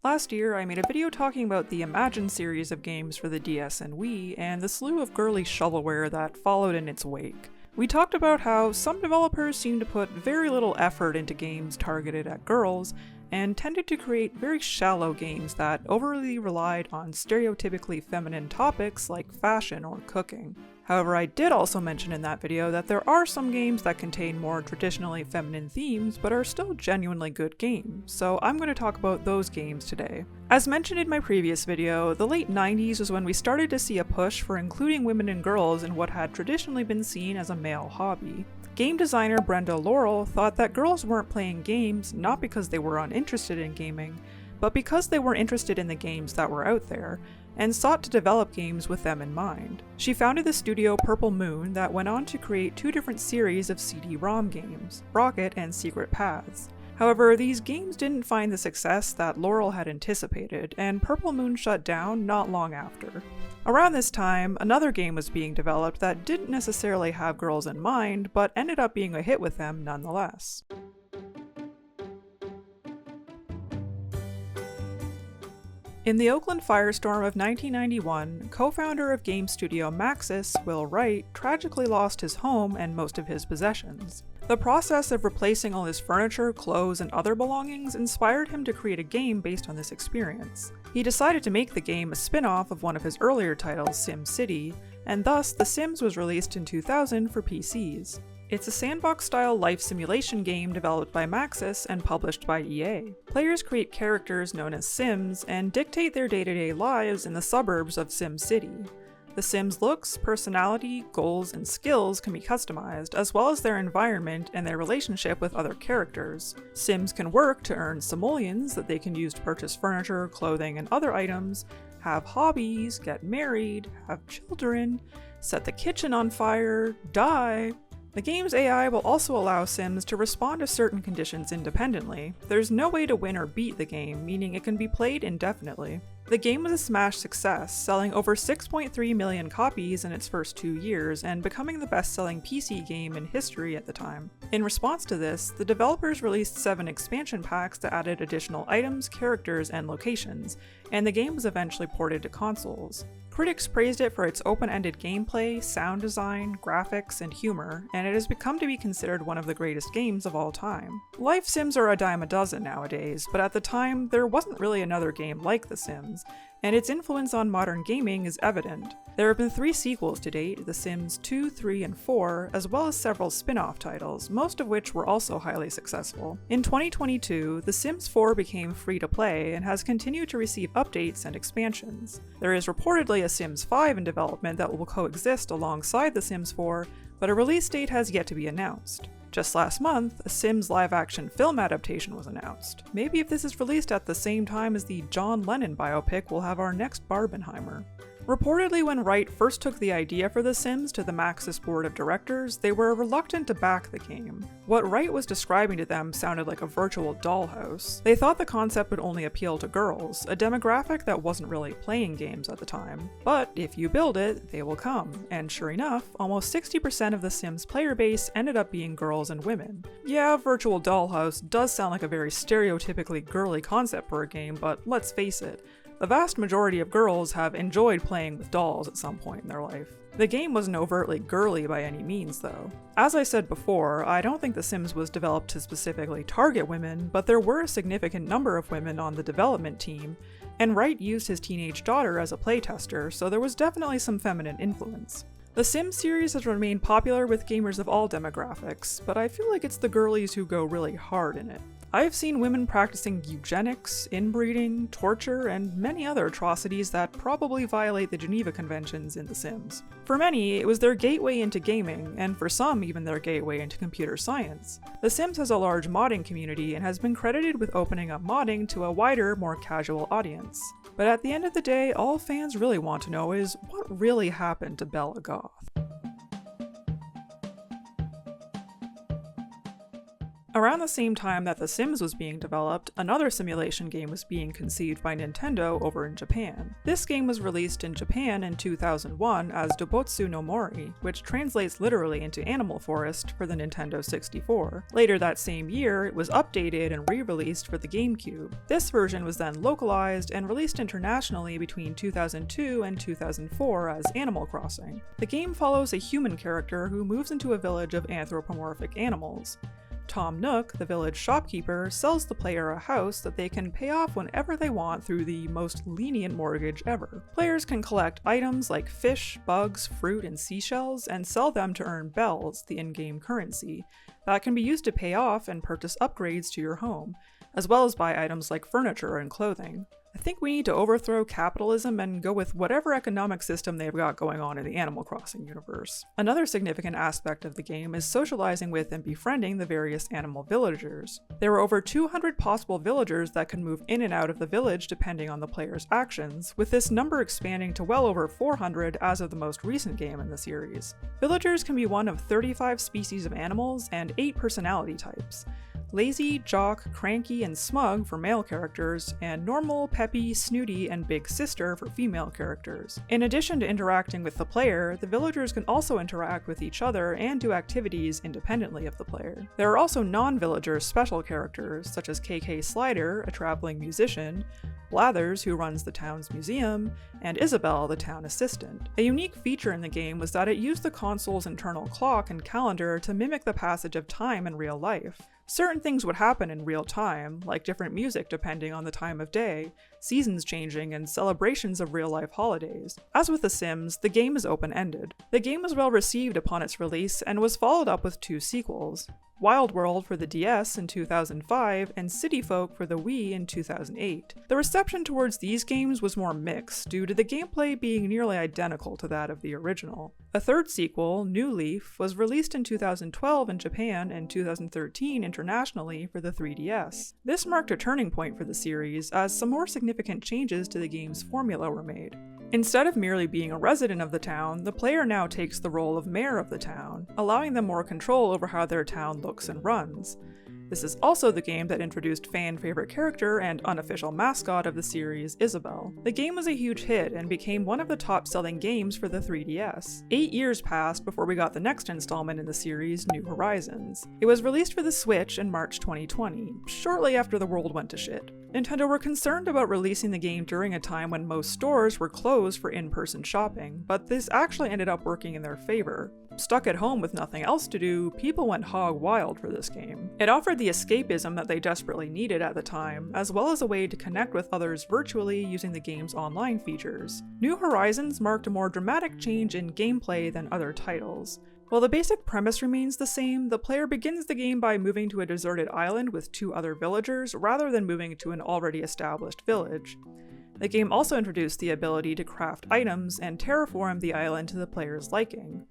Last year, I made a video talking about the Imagine series of games for the DS and Wii, and the slew of girly shovelware that followed in its wake. We talked about how some developers seem to put very little effort into games targeted at girls, and tended to create very shallow games that overly relied on stereotypically feminine topics like fashion or cooking. However, I did also mention in that video that there are some games that contain more traditionally feminine themes but are still genuinely good games, so I'm going to talk about those games today. As mentioned in my previous video, the late 90s was when we started to see a push for including women and girls in what had traditionally been seen as a male hobby. Game designer Brenda Laurel thought that girls weren't playing games not because they were uninterested in gaming, but because they were interested in the games that were out there, and sought to develop games with them in mind. She founded the studio Purple Moon that went on to create two different series of CD-ROM games, Rocket and Secret Paths. However, these games didn't find the success that Laurel had anticipated, and Purple Moon shut down not long after. Around this time, another game was being developed that didn't necessarily have girls in mind, but ended up being a hit with them nonetheless. In the Oakland firestorm of 1991, co-founder of game studio Maxis, Will Wright, tragically lost his home and most of his possessions. The process of replacing all his furniture, clothes, and other belongings inspired him to create a game based on this experience. He decided to make the game a spin-off of one of his earlier titles, SimCity, and thus The Sims was released in 2000 for PCs. It's a sandbox-style life simulation game developed by Maxis and published by EA. Players create characters known as Sims and dictate their day-to-day lives in the suburbs of SimCity. The Sims' looks, personality, goals, and skills can be customized, as well as their environment and their relationship with other characters. Sims can work to earn simoleons that they can use to purchase furniture, clothing, and other items, have hobbies, get married, have children, set the kitchen on fire, die. The game's AI will also allow Sims to respond to certain conditions independently. There's no way to win or beat the game, meaning it can be played indefinitely. The game was a smash success, selling over 6.3 million copies in its first 2 years and becoming the best-selling PC game in history at the time. In response to this, the developers released 7 expansion packs that added additional items, characters, and locations, and the game was eventually ported to consoles. Critics praised it for its open-ended gameplay, sound design, graphics, and humor, and it has become to be considered one of the greatest games of all time. Life Sims are a dime a dozen nowadays, but at the time, there wasn't really another game like The Sims, and its influence on modern gaming is evident. There have been 3 sequels to date, The Sims 2, 3, and 4, as well as several spin-off titles, most of which were also highly successful. In 2022, The Sims 4 became free-to-play and has continued to receive updates and expansions. There is reportedly a Sims 5 in development that will coexist alongside The Sims 4, but a release date has yet to be announced. Just last month, a Sims live-action film adaptation was announced. Maybe if this is released at the same time as the John Lennon biopic, we'll have our next Barbenheimer. Reportedly, when Wright first took the idea for The Sims to the Maxis board of directors, they were reluctant to back the game. What Wright was describing to them sounded like a virtual dollhouse. They thought the concept would only appeal to girls, a demographic that wasn't really playing games at the time. But if you build it, they will come, and sure enough, almost 60% of The Sims player base ended up being girls and women. Yeah, virtual dollhouse does sound like a very stereotypically girly concept for a game, but let's face it, the vast majority of girls have enjoyed playing with dolls at some point in their life. The game wasn't overtly girly by any means, though. As I said before, I don't think The Sims was developed to specifically target women, but there were a significant number of women on the development team, and Wright used his teenage daughter as a playtester, so there was definitely some feminine influence. The Sims series has remained popular with gamers of all demographics, but I feel like it's the girlies who go really hard in it. I have seen women practicing eugenics, inbreeding, torture, and many other atrocities that probably violate the Geneva Conventions in The Sims. For many, it was their gateway into gaming, and for some even their gateway into computer science. The Sims has a large modding community and has been credited with opening up modding to a wider, more casual audience. But at the end of the day, all fans really want to know is, what really happened to Bella Goth? around the same time that The Sims was being developed, another simulation game was being conceived by Nintendo over in Japan. This game was released in Japan in 2001 as Dobotsu no Mori, which translates literally into Animal Forest for the Nintendo 64. Later that same year, it was updated and re-released for the GameCube. This version was then localized and released internationally between 2002 and 2004 as Animal Crossing. The game follows a human character who moves into a village of anthropomorphic animals. Tom Nook, the village shopkeeper, sells the player a house that they can pay off whenever they want through the most lenient mortgage ever. Players can collect items like fish, bugs, fruit, and seashells and sell them to earn bells, the in-game currency, that can be used to pay off and purchase upgrades to your home, as well as buy items like furniture and clothing. I think we need to overthrow capitalism and go with whatever economic system they've got going on in the Animal Crossing universe. Another significant aspect of the game is socializing with and befriending the various animal villagers. There are over 200 possible villagers that can move in and out of the village depending on the player's actions, with this number expanding to well over 400 as of the most recent game in the series. Villagers can be one of 35 species of animals and 8 personality types. Lazy, jock, cranky, and smug for male characters, and normal, peppy, snooty, and big sister for female characters. In addition to interacting with the player, the villagers can also interact with each other and do activities independently of the player. There are also non-villager special characters, such as KK Slider, a traveling musician, Blathers, who runs the town's museum, and Isabel, the town assistant. A unique feature in the game was that it used the console's internal clock and calendar to mimic the passage of time in real life. Certain things would happen in real time, like different music depending on the time of day, seasons changing, and celebrations of real-life holidays. As with The Sims, the game is open-ended. The game was well received upon its release and was followed up with 2 sequels. Wild World for the DS in 2005 and City Folk for the Wii in 2008. The reception towards these games was more mixed due to the gameplay being nearly identical to that of the original. A third sequel, New Leaf, was released in 2012 in Japan and 2013 internationally for the 3DS. This marked a turning point for the series as some more significant changes to the game's formula were made. Instead of merely being a resident of the town, the player now takes the role of mayor of the town, allowing them more control over how their town looks and runs. This is also the game that introduced fan-favorite character and unofficial mascot of the series, Isabel. The game was a huge hit and became one of the top-selling games for the 3DS. 8 years passed before we got the next installment in the series, New Horizons. It was released for the Switch in March 2020, shortly after the world went to shit. Nintendo were concerned about releasing the game during a time when most stores were closed for in-person shopping, but this actually ended up working in their favor. Stuck at home with nothing else to do, people went hog wild for this game. It offered the escapism that they desperately needed at the time, as well as a way to connect with others virtually using the game's online features. New Horizons marked a more dramatic change in gameplay than other titles. While the basic premise remains the same, the player begins the game by moving to a deserted island with 2 other villagers rather than moving to an already established village. The game also introduced the ability to craft items and terraform the island to the player's liking.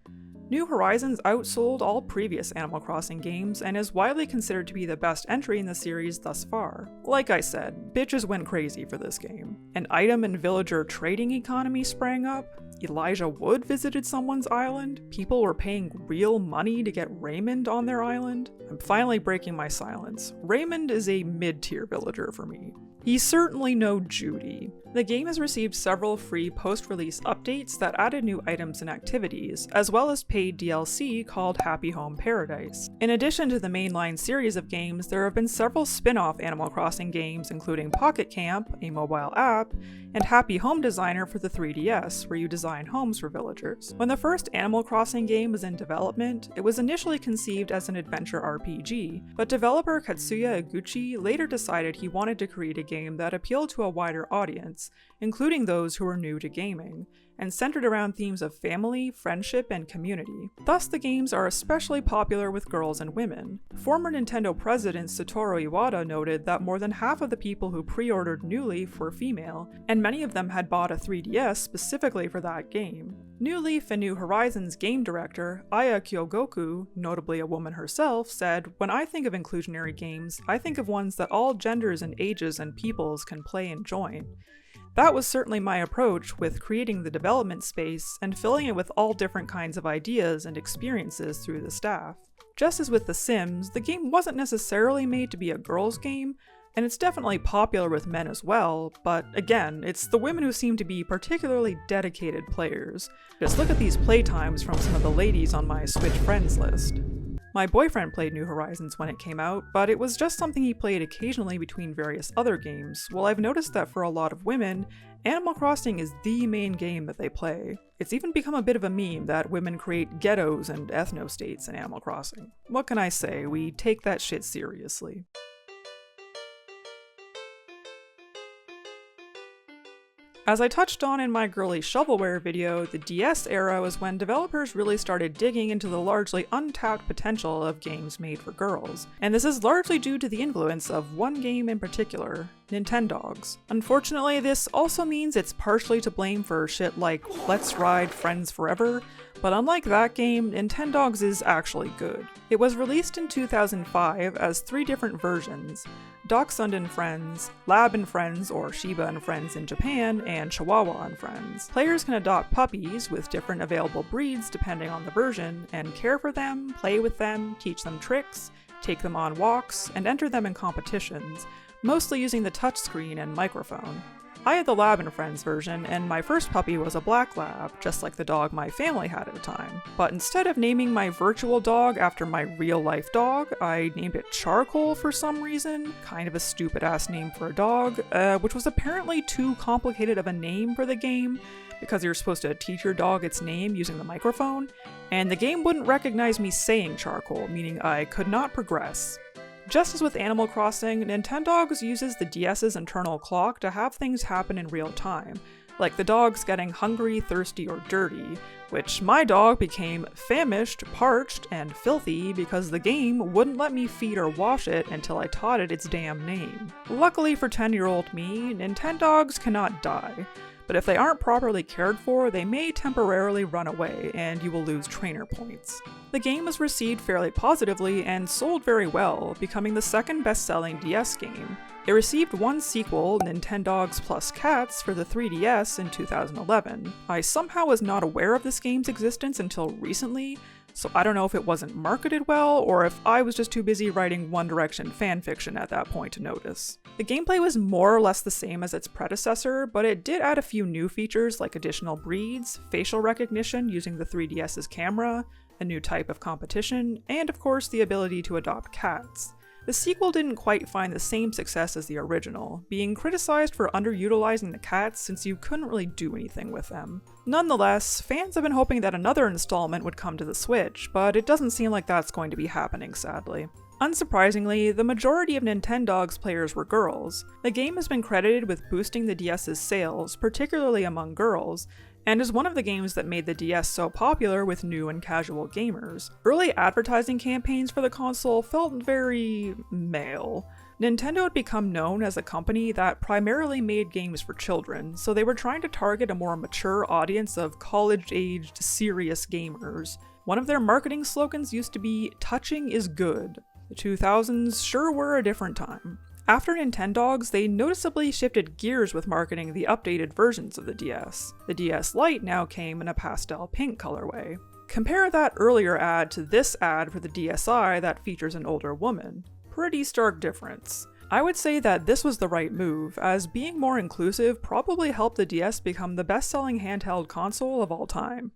New Horizons outsold all previous Animal Crossing games and is widely considered to be the best entry in the series thus far. Like I said, bitches went crazy for this game. An item and villager trading economy sprang up, Elijah Wood visited someone's island, people were paying real money to get Raymond on their island. I'm finally breaking my silence. Raymond is a mid-tier villager for me. He's certainly no Judy. The game has received several free post-release updates that added new items and activities, as well as paid DLC called Happy Home Paradise. In addition to the mainline series of games, there have been several spin-off Animal Crossing games including Pocket Camp, a mobile app, and Happy Home Designer for the 3DS, where you design homes for villagers. When the first Animal Crossing game was in development, it was initially conceived as an adventure RPG, but developer Katsuya Eguchi later decided he wanted to create a game that appealed to a wider audience, including those who were new to gaming, and centered around themes of family, friendship, and community. Thus, the games are especially popular with girls and women. Former Nintendo president Satoru Iwata noted that more than half of the people who pre-ordered New Leaf were female, and many of them had bought a 3DS specifically for that game. New Leaf and New Horizons game director Aya Kyogoku, notably a woman herself, said, "When I think of inclusionary games, I think of ones that all genders and ages and peoples can play and join. That was certainly my approach with creating the development space and filling it with all different kinds of ideas and experiences through the staff. Just as with The Sims, the game wasn't necessarily made to be a girls' game, and it's definitely popular with men as well, but again, it's the women who seem to be particularly dedicated players. Just look at these playtimes from some of the ladies on my Switch friends list. My boyfriend played New Horizons when it came out, but it was just something he played occasionally between various other games. Well, I've noticed that for a lot of women, Animal Crossing is the main game that they play. It's even become a bit of a meme that women create ghettos and ethno-states in Animal Crossing. What can I say? We take that shit seriously. As I touched on in my girly shovelware video, the DS era was when developers really started digging into the largely untapped potential of games made for girls. And this is largely due to the influence of one game in particular, Nintendogs. Unfortunately, this also means it's partially to blame for shit like Let's Ride Friends Forever, but unlike that game, Nintendogs is actually good. It was released in 2005 as 3 different versions: Dachshund and Friends, Lab and Friends or Shiba and Friends in Japan, and Chihuahua and Friends. Players can adopt puppies with different available breeds depending on the version, and care for them, play with them, teach them tricks, take them on walks, and enter them in competitions, mostly using the touchscreen and microphone. I had the Lab and Friends version, and my first puppy was a black lab, just like the dog my family had at the time. But instead of naming my virtual dog after my real-life dog, I named it Charcoal for some reason, kind of a stupid-ass name for a dog, which was apparently too complicated of a name for the game, because you're supposed to teach your dog its name using the microphone, and the game wouldn't recognize me saying Charcoal, meaning I could not progress. Just as with Animal Crossing, Nintendogs uses the DS's internal clock to have things happen in real time, like the dogs getting hungry, thirsty, or dirty, which my dog became famished, parched, and filthy because the game wouldn't let me feed or wash it until I taught it its damn name. Luckily for 10-year-old me, Nintendogs cannot die, but if they aren't properly cared for, they may temporarily run away, and you will lose trainer points. The game was received fairly positively and sold very well, becoming the second best-selling DS game. It received one sequel, Nintendogs Plus Cats, for the 3DS in 2011. I somehow was not aware of this game's existence until recently, so I don't know if it wasn't marketed well, or if I was just too busy writing One Direction fanfiction at that point to notice. The gameplay was more or less the same as its predecessor, but it did add a few new features like additional breeds, facial recognition using the 3DS's camera, a new type of competition, and of course the ability to adopt cats. The sequel didn't quite find the same success as the original, being criticized for underutilizing the cats since you couldn't really do anything with them. Nonetheless, fans have been hoping that another installment would come to the Switch, but it doesn't seem like that's going to be happening, sadly. Unsurprisingly, the majority of Nintendogs players were girls. The game has been credited with boosting the DS's sales, particularly among girls, and is one of the games that made the DS so popular with new and casual gamers. Early advertising campaigns for the console felt very male. Nintendo had become known as a company that primarily made games for children, so they were trying to target a more mature audience of college-aged, serious gamers. One of their marketing slogans used to be, "Touching is good." The 2000s sure were a different time. After Nintendogs, they noticeably shifted gears with marketing the updated versions of the DS. The DS Lite now came in a pastel pink colorway. Compare that earlier ad to this ad for the DSi that features an older woman. Pretty stark difference. I would say that this was the right move, as being more inclusive probably helped the DS become the best-selling handheld console of all time.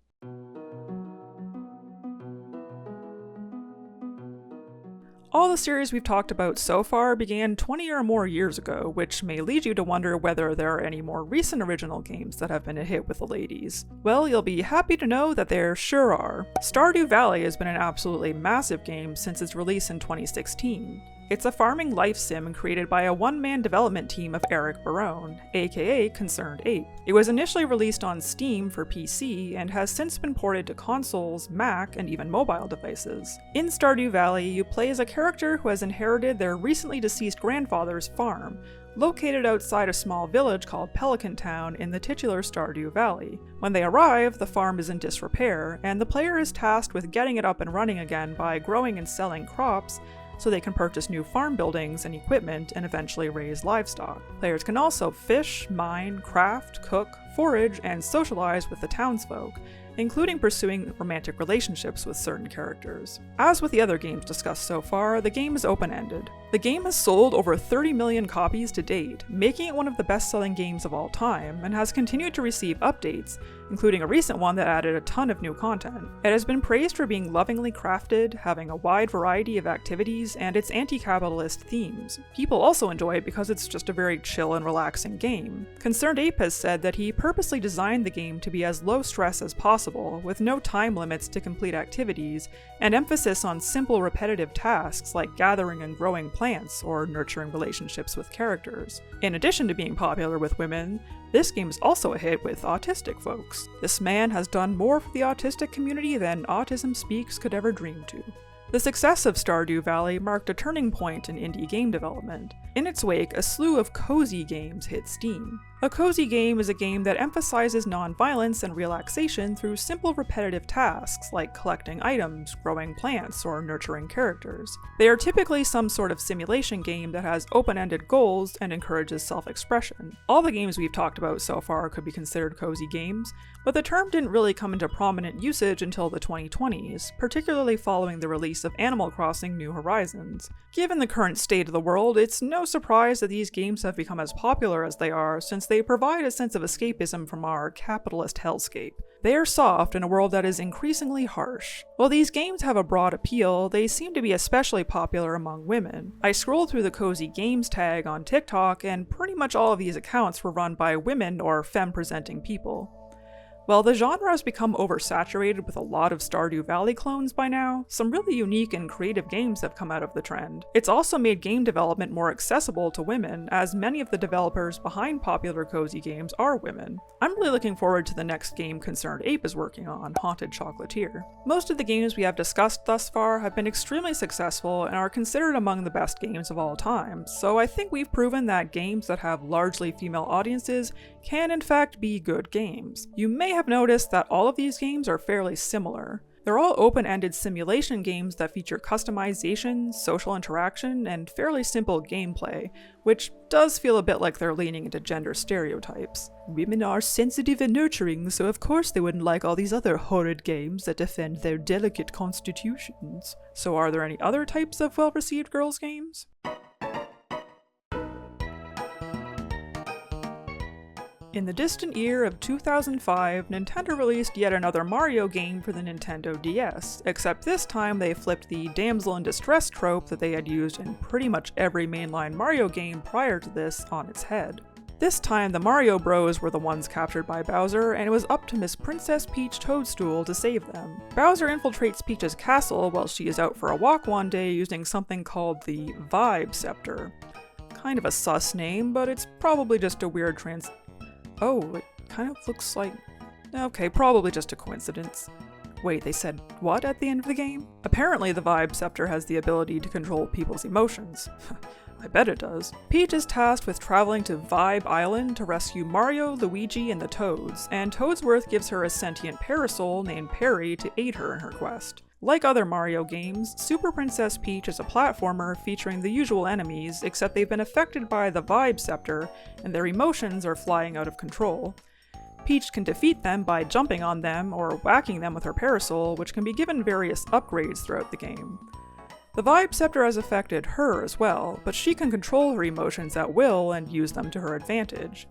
All the series we've talked about so far began 20 or more years ago, which may lead you to wonder whether there are any more recent original games that have been a hit with the ladies. Well, you'll be happy to know that there sure are. Stardew Valley has been an absolutely massive game since its release in 2016. It's a farming life sim created by a one-man development team of Eric Barone, aka ConcernedApe. It was initially released on Steam for PC and has since been ported to consoles, Mac, and even mobile devices. In Stardew Valley, you play as a character who has inherited their recently deceased grandfather's farm, located outside a small village called Pelican Town in the titular Stardew Valley. When they arrive, the farm is in disrepair, and the player is tasked with getting it up and running again by growing and selling crops, so they can purchase new farm buildings and equipment and eventually raise livestock. Players can also fish, mine, craft, cook, forage, and socialize with the townsfolk, including pursuing romantic relationships with certain characters. As with the other games discussed so far, the game is open-ended. The game has sold over 30 million copies to date, making it one of the best-selling games of all time, and has continued to receive updates, including a recent one that added a ton of new content. It has been praised for being lovingly crafted, having a wide variety of activities, and its anti-capitalist themes. People also enjoy it because it's just a very chill and relaxing game. ConcernedApe has said that he purposely designed the game to be as low stress as possible, with no time limits to complete activities, and emphasis on simple repetitive tasks like gathering and growing plants or nurturing relationships with characters. In addition to being popular with women, this game is also a hit with autistic folks. This man has done more for the autistic community than Autism Speaks could ever dream to. The success of Stardew Valley marked a turning point in indie game development. In its wake, a slew of cozy games hit Steam. A cozy game is a game that emphasizes non-violence and relaxation through simple repetitive tasks like collecting items, growing plants, or nurturing characters. They are typically some sort of simulation game that has open-ended goals and encourages self-expression. All the games we've talked about so far could be considered cozy games, but the term didn't really come into prominent usage until the 2020s, particularly following the release of Animal Crossing: New Horizons. Given the current state of the world, it's no surprise that these games have become as popular as they are, since they provide a sense of escapism from our capitalist hellscape. They are soft in a world that is increasingly harsh. While these games have a broad appeal, they seem to be especially popular among women. I scrolled through the Cozy Games tag on TikTok, and pretty much all of these accounts were run by women or femme-presenting people. While the genre has become oversaturated with a lot of Stardew Valley clones by now, some really unique and creative games have come out of the trend. It's also made game development more accessible to women, as many of the developers behind popular cozy games are women. I'm really looking forward to the next game ConcernedApe is working on, Haunted Chocolatier. Most of the games we have discussed thus far have been extremely successful and are considered among the best games of all time, so I think we've proven that games that have largely female audiences can in fact be good games. You may have noticed that all of these games are fairly similar. They're all open-ended simulation games that feature customization, social interaction, and fairly simple gameplay, which does feel a bit like they're leaning into gender stereotypes. Women are sensitive and nurturing, so of course they wouldn't like all these other horrid games that defend their delicate constitutions. So are there any other types of well-received girls' games? In the distant year of 2005, Nintendo released yet another Mario game for the Nintendo DS, except this time they flipped the damsel in distress trope that they had used in pretty much every mainline Mario game prior to this on its head. This time the Mario Bros were the ones captured by Bowser, and it was up to Miss Princess Peach Toadstool to save them. Bowser infiltrates Peach's castle while she is out for a walk one day using something called the Vibe Scepter. Kind of a sus name, but it's probably just a weird Oh, it kind of looks like... Okay, probably just a coincidence. Wait, they said what at the end of the game? Apparently the Vibe Scepter has the ability to control people's emotions. I bet it does. Peach is tasked with traveling to Vibe Island to rescue Mario, Luigi, and the Toads, and Toadsworth gives her a sentient parasol named Perry to aid her in her quest. Like other Mario games, Super Princess Peach is a platformer featuring the usual enemies, except they've been affected by the Vibe Scepter, and their emotions are flying out of control. Peach can defeat them by jumping on them or whacking them with her parasol, which can be given various upgrades throughout the game. The Vibe Scepter has affected her as well, but she can control her emotions at will and use them to her advantage.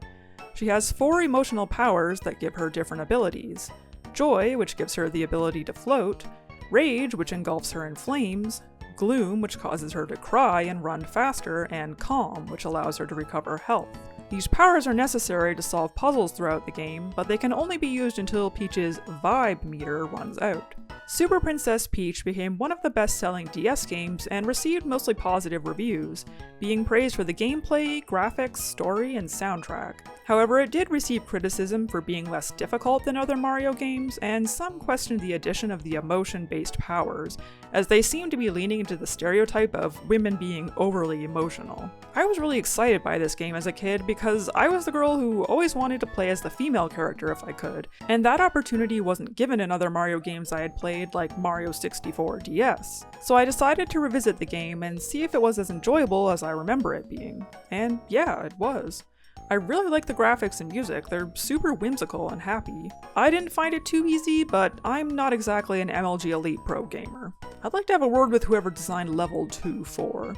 She has 4 emotional powers that give her different abilities: Joy, which gives her the ability to float, Rage, which engulfs her in flames, Gloom, which causes her to cry and run faster, and Calm, which allows her to recover health. These powers are necessary to solve puzzles throughout the game, but they can only be used until Peach's Vibe meter runs out. Super Princess Peach became one of the best-selling DS games and received mostly positive reviews, being praised for the gameplay, graphics, story, and soundtrack. However, it did receive criticism for being less difficult than other Mario games, and some questioned the addition of the emotion-based powers, as they seem to be leaning into the stereotype of women being overly emotional. I was really excited by this game as a kid because I was the girl who always wanted to play as the female character if I could, and that opportunity wasn't given in other Mario games I had played, played, like Mario 64 DS. So I decided to revisit the game and see if it was as enjoyable as I remember it being. And yeah, it was. I really like the graphics and music, they're super whimsical and happy. I didn't find it too easy, but I'm not exactly an MLG Elite Pro gamer. I'd like to have a word with whoever designed Level 2-4.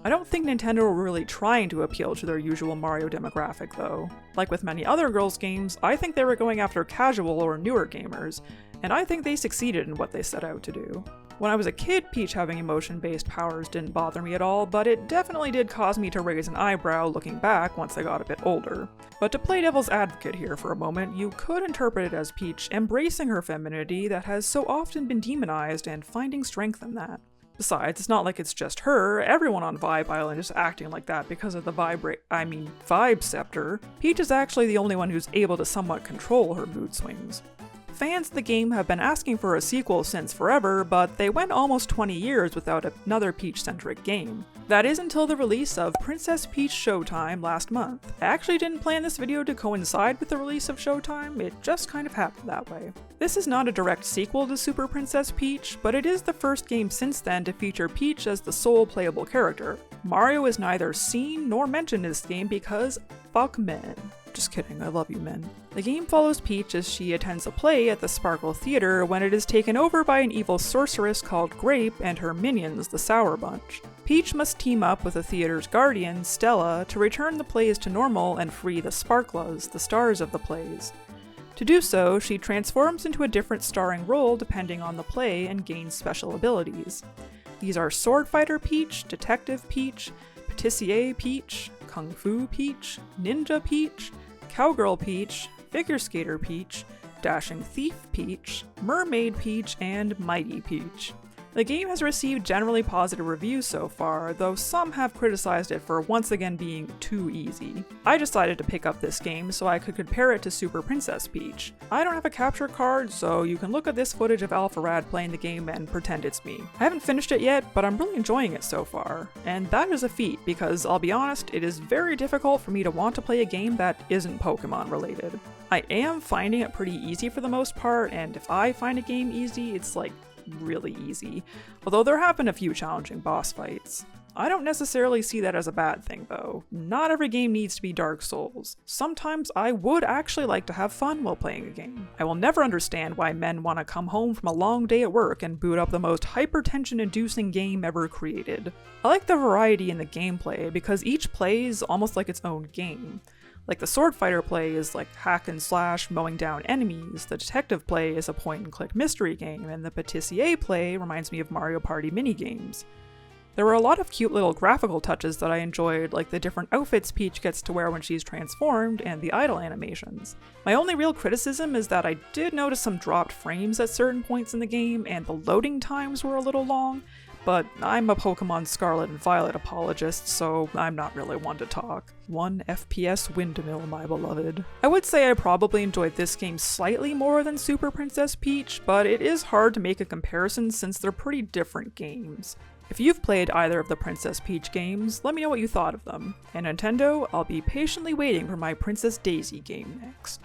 I don't think Nintendo were really trying to appeal to their usual Mario demographic though. Like with many other girls' games, I think they were going after casual or newer gamers, and I think they succeeded in what they set out to do. When I was a kid, Peach having emotion-based powers didn't bother me at all, but it definitely did cause me to raise an eyebrow looking back once I got a bit older. But to play devil's advocate here for a moment, you could interpret it as Peach embracing her femininity that has so often been demonized and finding strength in that. Besides, it's not like it's just her, everyone on Vibe Island is acting like that because of the Vibe Scepter. Peach is actually the only one who's able to somewhat control her mood swings. Fans of the game have been asking for a sequel since forever, but they went almost 20 years without another Peach-centric game. That is until the release of Princess Peach Showtime last month. I actually didn't plan this video to coincide with the release of Showtime, it just kind of happened that way. This is not a direct sequel to Super Princess Peach, but it is the first game since then to feature Peach as the sole playable character. Mario is neither seen nor mentioned in this game because fuck men. Just kidding, I love you men. The game follows Peach as she attends a play at the Sparkle Theater when it is taken over by an evil sorceress called Grape and her minions, the Sour Bunch. Peach must team up with the theater's guardian, Stella, to return the plays to normal and free the Sparklas, the stars of the plays. To do so, she transforms into a different starring role depending on the play and gains special abilities. These are Sword Fighter Peach, Detective Peach, Patissier Peach, Kung Fu Peach, Ninja Peach, Cowgirl Peach, Figure Skater Peach, Dashing Thief Peach, Mermaid Peach, and Mighty Peach. The game has received generally positive reviews so far, though some have criticized it for once again being too easy. I decided to pick up this game so I could compare it to Super Princess Peach. I don't have a capture card, so you can look at this footage of Alpharad playing the game and pretend it's me. I haven't finished it yet, but I'm really enjoying it so far. And that is a feat, because I'll be honest, it is very difficult for me to want to play a game that isn't Pokemon related. I am finding it pretty easy for the most part, and if I find a game easy, it's like really easy, although there have been a few challenging boss fights. I don't necessarily see that as a bad thing though. Not every game needs to be Dark Souls. Sometimes I would actually like to have fun while playing a game. I will never understand why men want to come home from a long day at work and boot up the most hypertension-inducing game ever created. I like the variety in the gameplay because each play is almost like its own game. Like the Sword Fighter play is like hack and slash mowing down enemies, the detective play is a point and click mystery game, and the Patissier play reminds me of Mario Party minigames. There were a lot of cute little graphical touches that I enjoyed, like the different outfits Peach gets to wear when she's transformed and the idle animations. My only real criticism is that I did notice some dropped frames at certain points in the game and the loading times were a little long, but I'm a Pokemon Scarlet and Violet apologist, so I'm not really one to talk. 1 FPS windmill, my beloved. I would say I probably enjoyed this game slightly more than Super Princess Peach, but it is hard to make a comparison since they're pretty different games. If you've played either of the Princess Peach games, let me know what you thought of them. And Nintendo, I'll be patiently waiting for my Princess Daisy game next.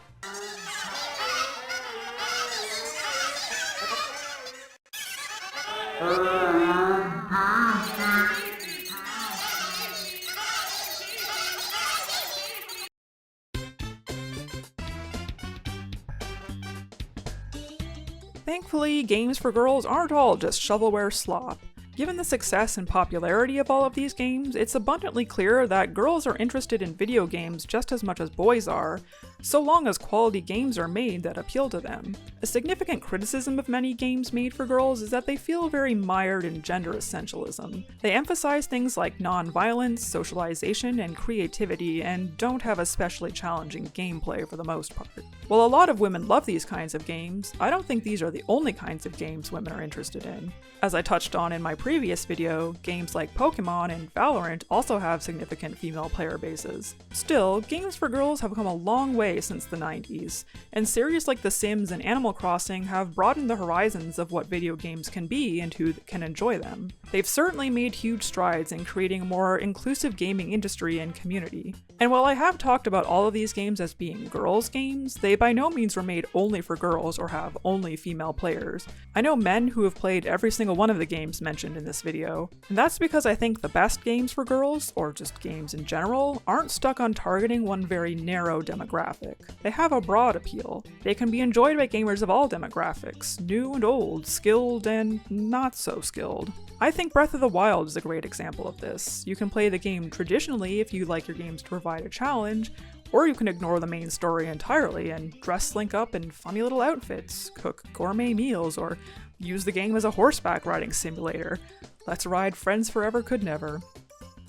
Thankfully, games for girls aren't all just shovelware slop. Given the success and popularity of all of these games, it's abundantly clear that girls are interested in video games just as much as boys are, so long as quality games are made that appeal to them. A significant criticism of many games made for girls is that they feel very mired in gender essentialism. They emphasize things like non-violence, socialization, and creativity, and don't have especially challenging gameplay for the most part. While a lot of women love these kinds of games, I don't think these are the only kinds of games women are interested in. As I touched on in my previous video, games like Pokemon and Valorant also have significant female player bases. Still, games for girls have come a long way since the 90s, and series like The Sims and Animal Crossing have broadened the horizons of what video games can be and who can enjoy them. They've certainly made huge strides in creating a more inclusive gaming industry and community. And while I have talked about all of these games as being girls' games, they by no means were made only for girls or have only female players. I know men who have played every single one of the games mentioned in this video, and that's because I think the best games for girls, or just games in general, aren't stuck on targeting one very narrow demographic. They have a broad appeal. They can be enjoyed by gamers of all demographics, new and old, skilled and not so skilled. I think Breath of the Wild is a great example of this. You can play the game traditionally if you like your games to provide a challenge, or you can ignore the main story entirely and dress Link up in funny little outfits, cook gourmet meals, or use the game as a horseback riding simulator. Let's ride Friends Forever Could Never.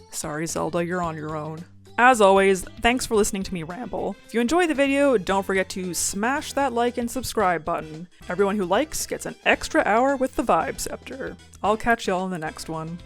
Sorry Zelda, you're on your own. As always, thanks for listening to me ramble. If you enjoyed the video, don't forget to smash that like and subscribe button. Everyone who likes gets an extra hour with the Vibe Scepter. I'll catch y'all in the next one.